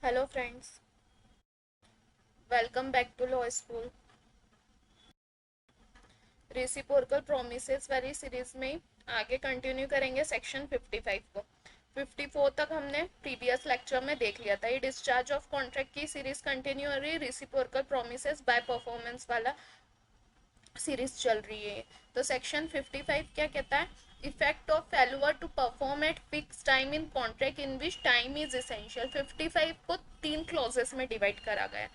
Hello friends, welcome back to law school. Reciprocal promises वाली series में आगे continue करेंगे सेक्शन 55 को। 54 तक हमने प्रीवियस लेक्चर में देख लिया था। ये डिस्चार्ज ऑफ कॉन्ट्रैक्ट की सीरीज कंटिन्यू हो रही है। रेसिप्रोकल प्रोमिसेस बाय परफॉर्मेंस वाला सीरीज चल रही है। तो सेक्शन 55 क्या कहता है? Effect of failure to perform at fix time in contract in which time is essential. 55 को तीन क्लॉजेस में डिवाइड करा गया है।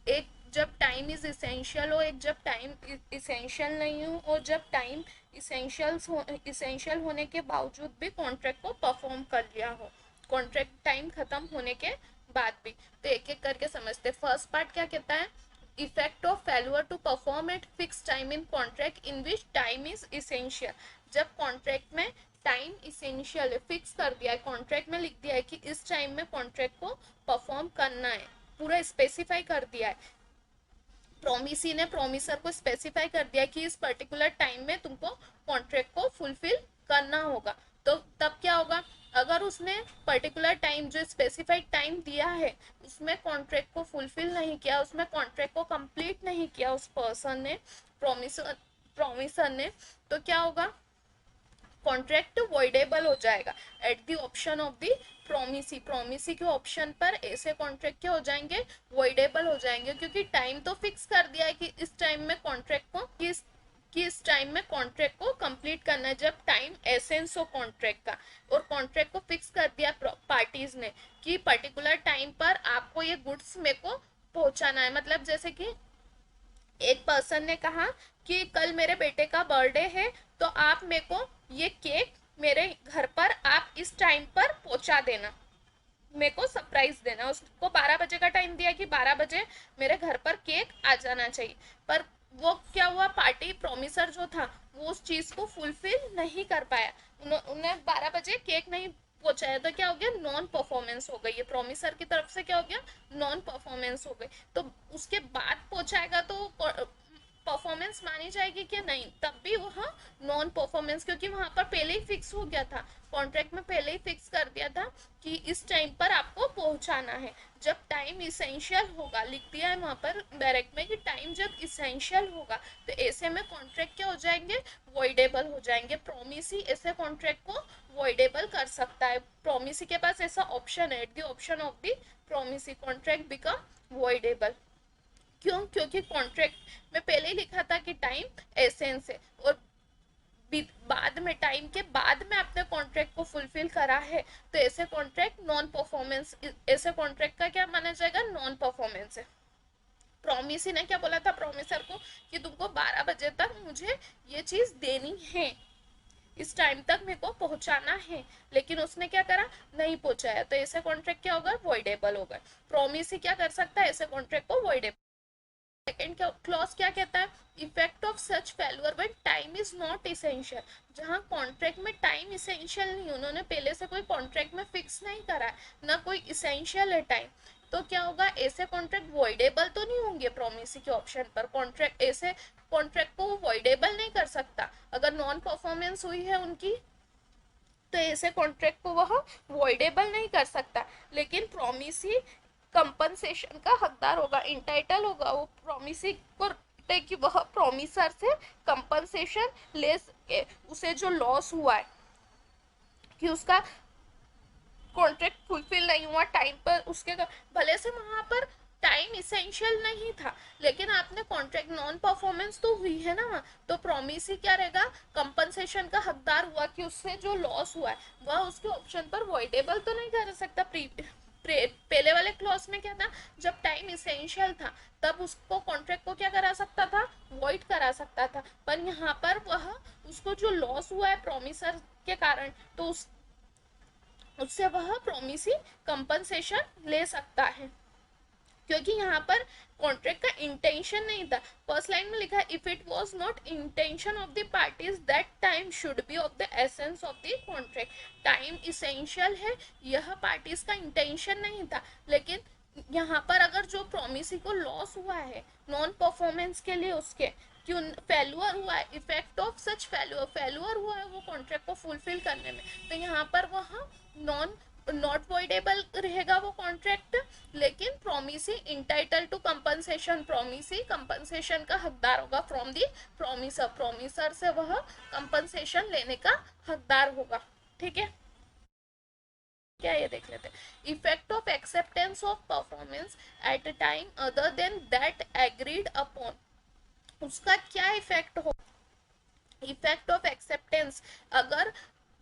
एक जब टाइम इज इसेंशियल हो, एक जब टाइम इसेंशियल नहीं हो, और जब टाइम इसेंशियल होने के बावजूद भी कॉन्ट्रैक्ट को परफॉर्म कर लिया हो, कॉन्ट्रैक्ट टाइम खत्म होने के बाद भी। तो एक एक करके समझते। फर्स्ट पार्ट क्या कहता है? Effect of failure to perform at fix time in contract in which time is essential. जब कॉन्ट्रैक्ट में टाइम इसेंशियल है, फिक्स कर दिया है, कॉन्ट्रैक्ट में लिख दिया है कि इस टाइम में कॉन्ट्रैक्ट को परफॉर्म करना है, पूरा स्पेसिफाई कर दिया है। प्रोमिसी ने प्रोमिसर को स्पेसिफाई कर दिया कि इस पर्टिकुलर टाइम में तुमको कॉन्ट्रैक्ट को फुलफिल करना होगा। तो तब क्या होगा? अगर उसने पर्टिकुलर टाइम, जो स्पेसिफाइड टाइम दिया है, उसमें कॉन्ट्रैक्ट को फुलफिल नहीं किया, उसमें कॉन्ट्रैक्ट को कंप्लीट नहीं किया उस पर्सन ने, प्रोमिसर प्रोमिसर ने, तो क्या होगा? कॉन्ट्रैक्ट वॉइडेबल हो जाएगा at the option of the promisee. Promisee के ऑप्शन पर ऐसे कॉन्ट्रैक्ट क्या हो जाएंगे? वॉइडेबल हो जाएंगे, क्योंकि टाइम तो फिक्स कर दिया है कि इस टाइम में कॉन्ट्रैक्ट को किस टाइम में कॉन्ट्रैक्ट को कंप्लीट करना है, जब टाइम एसेंस हो कॉन्ट्रैक्ट का। और कॉन्ट्रैक्ट को फिक्स कर दिया पार्टीज ने कि पर्टिकुलर टाइम पर आपको ये गुड्स मेरे को पहुंचाना है। मतलब जैसे कि एक पर्सन ने कहा कि कल मेरे बेटे का बर्थडे है, तो आप मेरे को ये केक मेरे घर पर आप इस टाइम पर पहुंचा देना, मेरे को सरप्राइज देना। उसको 12 बजे का टाइम दिया कि 12 बजे मेरे घर पर केक आ जाना चाहिए। पर वो क्या हुआ? पार्टी प्रोमिसर जो था वो उस चीज को फुलफिल नहीं कर पाया। उन्हें 12 बजे केक नहीं पहुंचाया, तो क्या हो गया? नॉन परफॉर्मेंस हो गई। ये प्रोमिसर की तरफ से क्या हो गया? नॉन परफॉर्मेंस हो गई। तो उसके बाद पहुंचाएगा तो परफॉर्मेंस मानी जाएगी कि नहीं? तब भी वह नॉन परफॉर्मेंस, क्योंकि वहां पर पहले ही फिक्स हो गया था, कॉन्ट्रैक्ट में पहले ही फिक्स कर दिया था कि इस टाइम पर आपको पहुंचाना है। जब टाइम इसेंशियल होगा, लिख दिया है वहां पर डायरेक्ट में कि टाइम जब इसेंशियल होगा, तो ऐसे में कॉन्ट्रैक्ट क्या हो जाएंगे? वॉइडेबल हो जाएंगे। प्रोमिसी ऐसे कॉन्ट्रैक्ट को वॉइडेबल कर सकता है। प्रोमिसी के पास ऐसा ऑप्शन है, the option of the promisee contract become voidable. क्यों? क्योंकि कॉन्ट्रैक्ट में पहले ही लिखा था कि टाइम एसेंस है, और बाद में, टाइम के बाद में आपने कॉन्ट्रैक्ट को फुलफिल करा है, तो ऐसे कॉन्ट्रैक्ट नॉन परफॉर्मेंस, ऐसे कॉन्ट्रैक्ट का क्या माना जाएगा? नॉन परफॉर्मेंस है। प्रोमिसी ने क्या बोला था प्रोमिसर को कि तुमको 12 बजे तक मुझे ये चीज देनी है, इस टाइम तक मेरे को पहुंचाना है, लेकिन उसने क्या करा? नहीं पहुंचाया, तो ऐसे कॉन्ट्रैक्ट क्या होगा? वॉइडेबल होगा। प्रोमिसी क्या कर सकता है? ऐसे कॉन्ट्रैक्ट को वॉइडेबल। सेकेंड क्लॉज क्या कहता है? Effect of such failure when time is not essential. जहां कॉन्ट्रैक्ट में टाइम इसेंशियल नहीं, उन्होंने पहले से कोई कॉन्ट्रैक्ट में फिक्स नहीं करा है, ना कोई इसेंशियल है टाइम, तो क्या होगा? ऐसे कॉन्ट्रैक्ट वॉइडेबल तो नहीं होंगे। प्रोमिसी के ऑप्शन पर कॉन्ट्रैक्ट, ऐसे कॉन्ट्रैक्ट को वॉइडेबल नहीं कर सकता। अगर नॉन परफॉर्मेंस हुई है उनकी, तो ऐसे कॉन्ट्रैक्ट को वह वॉइडेबल नहीं कर सकता। लेकिन प्रोमिसी कंपनसेशन का हकदार होगा, इंटाइटल होगा वो प्रोमिसी को, कि वह प्रोमिसर से कंपनसेशन ले सके, उसे जो लॉस हुआ है कि उसका कॉन्ट्रैक्ट फुलफिल नहीं हुआ टाइम पर, उसके भले से वहां पर टाइम इसेंशियल नहीं था, लेकिन आपने कॉन्ट्रैक्ट, नॉन परफॉर्मेंस तो हुई है ना, तो प्रोमिसी क्या रहेगा? कंपनसेशन का हकदार हुआ कि उससे जो लॉस हुआ है वह उसके ऑप्शन पर वॉइडेबल तो नहीं कर सकता। पहले वाले क्लॉज में क्या था? जब टाइम इसेंशियल था, तब उसको कॉन्ट्रैक्ट को क्या करा सकता था? वॉइड करा सकता था। पर यहाँ पर वह, उसको जो लॉस हुआ है प्रोमिसर के कारण, तो उससे वह प्रोमिसी कंपनसेशन ले सकता है, क्योंकि यहाँ पर कॉन्ट्रैक्ट का इंटेंशन नहीं था। फर्स्ट लाइन में लिखा है, if it was not intention of the parties that time should be of the essence of the contract. Time essential है, यह पार्टीज का इंटेंशन नहीं था, लेकिन यहाँ पर अगर जो प्रोमिसी को लॉस हुआ है नॉन परफॉर्मेंस के लिए, उसके क्यों फेल्यूअर हुआ है, इफेक्ट ऑफ सच फेल्यूअर हुआ है वो कॉन्ट्रैक्ट को फुलफिल करने में, तो यहाँ पर वह नॉन नॉट वॉइडेबल रहेगा वो contract. Promisee entitled to compensation, promisee compensation का हकदार होगा फ्रॉम दी प्रोमिसर, प्रोमिसर से वह कंपनसेशन लेने का हकदार होगा। ठीक है, क्या ये देख लेते हैं। Effect of acceptance of performance at a time other than that agreed upon, उसका क्या इफेक्ट हो। इफेक्ट ऑफ एक्सेप्टेंस, अगर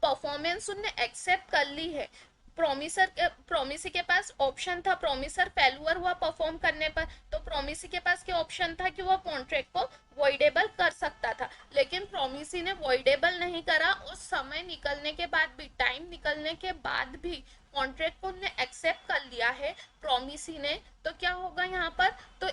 परफॉर्मेंस उनने एक्सेप्ट कर ली है, प्रोमिसी के पास ऑप्शन था, प्रोमिसर फेल्यूअर हुआ परफॉर्म करने पर, तो प्रोमिसी के पास क्या ऑप्शन था कि वो कॉन्ट्रैक्ट को वॉइडेबल कर सकता था, लेकिन प्रोमिसी ने वॉइडेबल नहीं करा। उस समय निकलने के बाद भी, टाइम निकलने के बाद भी कॉन्ट्रैक्ट को उन्होंने एक्सेप्ट कर लिया है प्रोमिसी ने, तो क्या होगा यहाँ पर, तो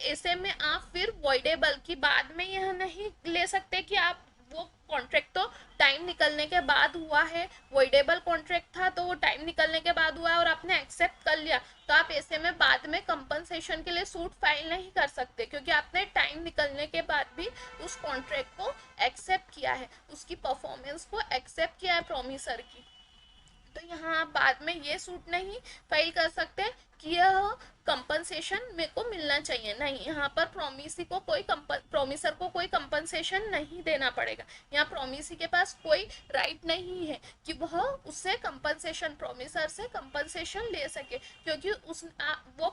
ऐसे में आप फिर वॉइडेबल की बाद में यह नहीं ले सकते कि आप वो कॉन्ट्रैक्ट तो टाइम निकलने के बाद हुआ है, वॉइडेबल कॉन्ट्रैक्ट था तो वो टाइम निकलने के बाद हुआ है और आपने एक्सेप्ट कर लिया, तो आप ऐसे में बाद में कंपनसेशन के लिए सूट फाइल नहीं कर सकते, क्योंकि आपने टाइम निकलने के बाद भी उस कॉन्ट्रैक्ट को एक्सेप्ट किया है, उसकी परफॉर्मेंस को एक्सेप्ट किया है प्रोमिसर की। तो यहाँ आप बाद में ये सूट नहीं फाइल कर सकते कि यह कंपनसेशन मेरे को मिलना चाहिए, नहीं, यहाँ पर प्रोमिसी को प्रोमिसर को कोई कंपनसेशन नहीं देना पड़ेगा। यहाँ प्रोमिसी के पास कोई राइट नहीं है कि वह उससे कंपनसेशन, प्रोमिसर से कंपनसेशन ले सके, क्योंकि वो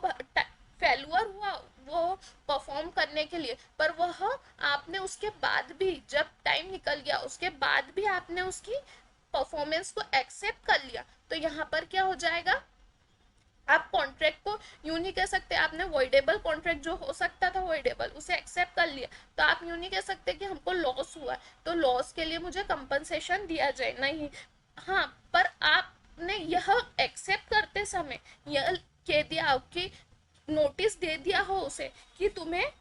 फेल्यूअर हुआ वो परफॉर्म करने के लिए, पर वह आपने उसके बाद भी, जब टाइम निकल गया उसके बाद भी आपने उसकी परफॉर्मेंस को एक्सेप्ट कर लिया, तो यहाँ पर क्या हो जाएगा, आप कॉन्ट्रैक्ट को यूं नहीं कह सकते, आपने वॉइडेबल कॉन्ट्रैक्ट जो हो सकता था वॉइडेबल, उसे एक्सेप्ट कर लिया, तो आप यूं नहीं कह सकते कि हमको लॉस हुआ तो लॉस के लिए मुझे कंपनसेशन दिया जाए, नहीं। हाँ, पर आपने यह एक्सेप्ट करते समय यह कह दिया कि नोटिस दे दिया हो उसे कि तुम्हें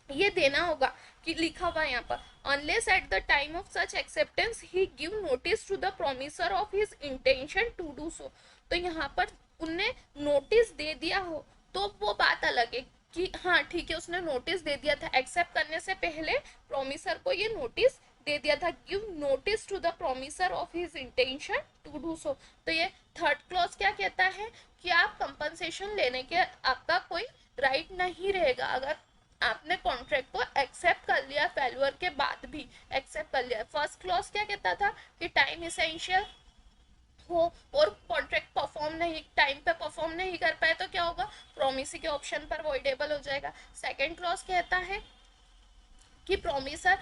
ये देना होगा, कि लिखा हुआ है यहाँ पर, unless at the time of such acceptance he give notice to the promisor of his intention to do so, तो यहाँ पर उनने नोटिस दे दिया हो तो वो बात अलग है कि हाँ ठीक है उसने नोटिस दे दिया था, एक्सेप्ट करने से पहले प्रोमिसर को ये नोटिस दे दिया था, give notice to the promisor of his intention to do so. तो ये थर्ड क्लॉज क्या कहता है कि आप कंपनसेशन लेने के आपका कोई राइट नहीं रहेगा अगर आपने कॉन्ट्रैक्ट को एक्सेप्ट कर लिया, फेल्यूअर के बाद भी एक्सेप्ट कर लिया। फर्स्ट क्लॉज क्या कहता था कि टाइम इसेंशियल हो और कॉन्ट्रैक्ट परफॉर्म नहीं, टाइम पे परफॉर्म नहीं कर पाए तो क्या होगा, प्रोमिसी के ऑप्शन पर वॉइडेबल हो जाएगा। सेकंड क्लॉज कहता है कि प्रोमिसर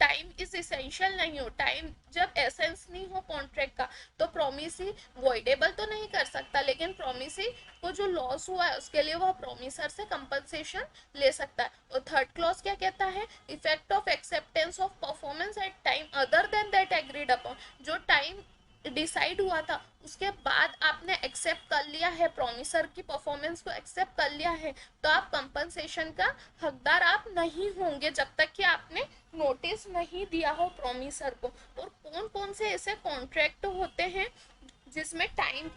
टाइम इज इसेंशियल नहीं हो, टाइम जब एसेंस नहीं हो कॉन्ट्रैक्ट का तो प्रोमिसी वॉइडेबल तो नहीं कर सकता, लेकिन प्रोमिसी को जो लॉस हुआ है उसके लिए वह प्रोमिसर से कंपनसेशन ले सकता है। और थर्ड क्लॉज क्या कहता है, effect of acceptance of performance at time other than that agreed upon, जो टाइम डिसाइड हुआ था उसके बाद आपने एक्सेप्ट कर लिया है, प्रोमिसर की परफॉर्मेंस को एक्सेप्ट कर लिया है, तो आप कंपनसेशन का हकदार आप नहीं होंगे जब तक कि आपने नोटिस नहीं दिया हो प्रोमिसर को। और कौन कौन से ऐसे कॉन्ट्रैक्ट होते हैं जिसमें टाइम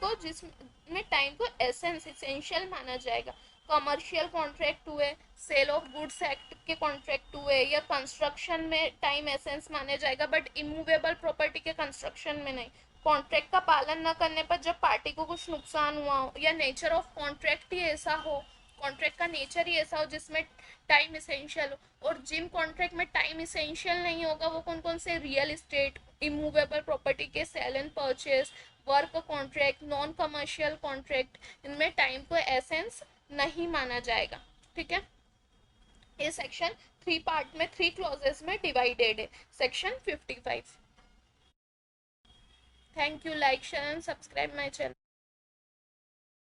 को एसेंस इसेंशियल माना जाएगा, कमर्शियल कॉन्ट्रैक्ट हुए, सेल ऑफ गुड्स एक्ट के कॉन्ट्रैक्ट हुए, या कंस्ट्रक्शन में टाइम एसेंस माने जाएगा बट इमूवेबल प्रॉपर्टी के कंस्ट्रक्शन में नहीं। कॉन्ट्रैक्ट का पालन न करने पर जब पार्टी को कुछ नुकसान हुआ हो, या नेचर ऑफ कॉन्ट्रैक्ट ही ऐसा हो, कॉन्ट्रैक्ट का नेचर ही ऐसा हो जिसमें टाइम इसेंशियल हो, और जिन कॉन्ट्रैक्ट में टाइम इसेंशियल नहीं होगा वो कौन कौन से, रियल एस्टेट, इमूवेबल प्रॉपर्टी के sale and purchase, work contract, non commercial contract, इनमें टाइम को एसेंस नहीं माना जाएगा। ठीक है, ये सेक्शन 3 पार्ट में 3 क्लॉजेस में डिवाइडेड है, section 55। Thank you, like share and subscribe my channel.